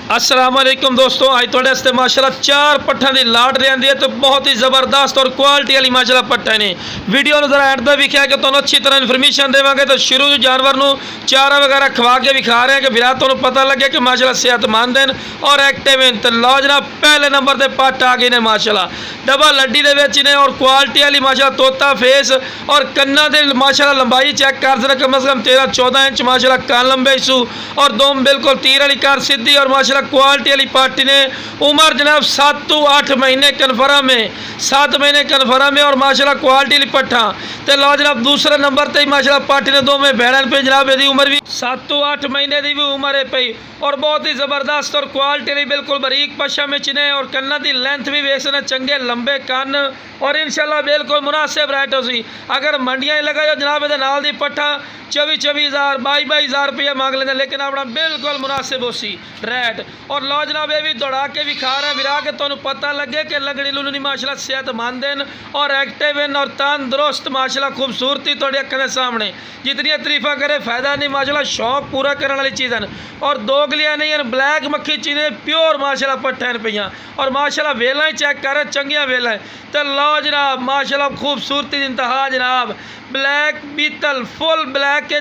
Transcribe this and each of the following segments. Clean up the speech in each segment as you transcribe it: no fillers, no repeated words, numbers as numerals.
अस्सलाम वालेकुम दोस्तों, अज थोड़े वास्ते माशाल्लाह चार पट्ठा की लाट रही है तो बहुत ही ज़बरदस्त और क्वालिटी वाली माशाल्लाह पट्ठा ने। वीडियो जरा एंड तक विख्या कि तुहानूं अच्छी तरह इन्फॉर्मेशन देवांगे। तो शुरू जानवर नूं चारा वगैरह खवा के विखा रहे हैं कि फिर तुहानूं पता लगे कि माशाल्लाह सेहतमंद हैं और एक्टिव हैं। तो लो जनाब पहले नंबर पर पट्ठ आ गए ने माशाल्लाह डबल हड्डी दे विच ने और क्वालिटी वाली माशाल्लाह तोता फेस और कन्ना दे माशाल्लाह लंबाई चेक कर सकते कम से कम 13-14 इंच माशाल्लाह कान लंबे सू और दोम बिल्कुल तीर वाली कार सीधी और माशाल्लाह क्वालिटी वाली पार्टी ने। उम्र जनाब 7 to 8 महीने कन्फर्म है, 7 महीने कन्फर्म है और माशाल्लाह क्वालिटी वाली पट्ठा। तो लो जनाब दूसरे नंबर पर माशाल्लाह पार्टी ने दो में बैठन पे जनाब यदि उम्र भी 7 to 8 महीने की भी उम्र है पई और बहुत ही ज़बरदस्त और क्वालिटी वाली बिल्कुल बरीक पशा में चिने और कन्ना की लेंथ भी वेसने चंगे लंबे कान और इंशाल्लाह बिल्कुल मुनासिब रेट हो सी। अगर मंडियां लगाओ जनाब ये नाल दी पट्ठा 24,000 22,000 रुपये मांग लेंगे, लेकिन अपना बिल्कुल मुनासिब हो सी रेट। और लो जनाब ये भी दौड़ा के भी खा रहे विरा के तुहानूं पता लगे कि लगड़ी लुलनी माशाल्लाह सेहतमंद हैं और एक्टिव हैं और तंदुरुस्त माशाल्लाह खूबसूरती तुहाडी अक्खां दे सामने। जितनी तरीफा करे फायदा नहीं, माशाल्लाह शौक पूरा करने वाली चीज़ हैं और दोगलियां नहीं हैं। ब्लैक मक्खी चीने प्योर माशाल्लाह पट्ठे पियाँ और माशाल्लाह वेला ही चेक कर चंगियां वेला। तो लो जनाब माशाल्लाह खूबसूरती इंतहा जनाब ब्लैक बीतल फुल ब्लैक के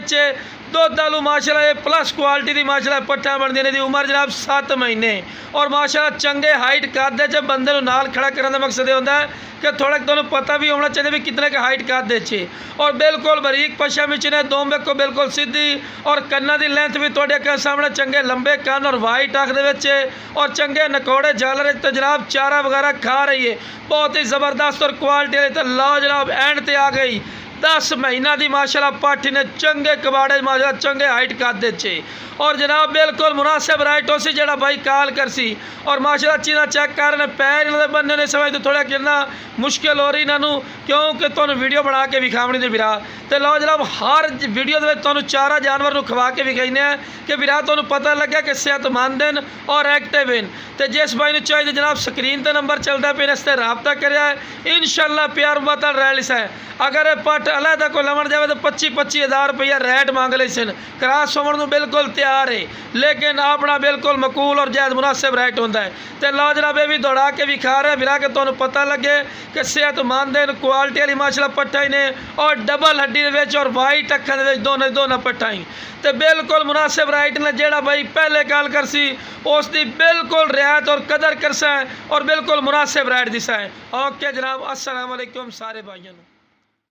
दुध आलू माशाल्लाह ये प्लस क्वालिटी की माशाल्लाह पट्ठा बनती ने। उम्र जनाब 7 महीने और माशाल्लाह चंगे हाइट कादे च बंदे नूं नाल खड़ा करने का मकसद होता है कि थोड़ा तुहानूं पता भी होना चाहिए भी कितने के हाइट कादे चे और बिल्कुल बरीक पशा में ने दोम को बिल्कुल सीधी और कन्ना की लेंथ भी तुहाडे अक्खां सामने चंगे लंबे कान और वाइट अख दे विच और चंगे नकौड़े झालर तो जनाब चारा वगैरह खा रही है बहुत ही ज़बरदस्त और क्वालिटी वाली। तो लो जनाब एंड ते आ गई 10 महीना की माशाल्लाह पाठी ने चंगे कबाड़े माशाल्लाह चंगे हाइट कादे चे और जनाब बिल्कुल मुनासिब राइट हो सी जड़ा भाई काल कर सी और माशाल्लाह चीज़ा चेक कर रहे पैर इन्होंने बनने ने समझ तो थोड़ा कितना मुश्किल हो रही इन्हों क्योंकि तुहानूं वीडियो बना के विखावनी दे विरा। तो लो जनाब हर वीडियो के तुहानूं चारा जानवर नूं खवा के विखाने कि विरा तुहानूं पता लगे कि सेहतमंद हैं और एक्टिव हैं। तो जिस भाई नूं चाहिए जनाब स्क्रीन पर नंबर चलता पे इस पर राबता करिए इंशाल्लाह प्यार मुहब्बत रैलिस है। अगर पट अलहदा को लवन जाए तो 25,000 रुपया रेट मांग ले सन क्रास होने बिल्कुल तैयार है, लेकिन अपना बिल्कुल मकूल और जायज़ मुनासिब रेट होता है। तो लो जनाब ये भी दौड़ा के भी खा रहे फिर के तुहानूं पता लगे कि सेहतमंद हैं क्वालिटी वाली माशाल्लाह पट्ठा ही ने और डबल हड्डी दे और वाइट अखां दे दोनों पट्ठा ही। तो बिल्कुल मुनासिब रेट ने जेड़ा भाई पहले गल कर सी उसकी बिल्कुल रियायत और कदर कर सा और बिल्कुल मुनासिब रेट दिसा है। ओके जनाब अस्सलाम वालेकुम सारे भाइयों।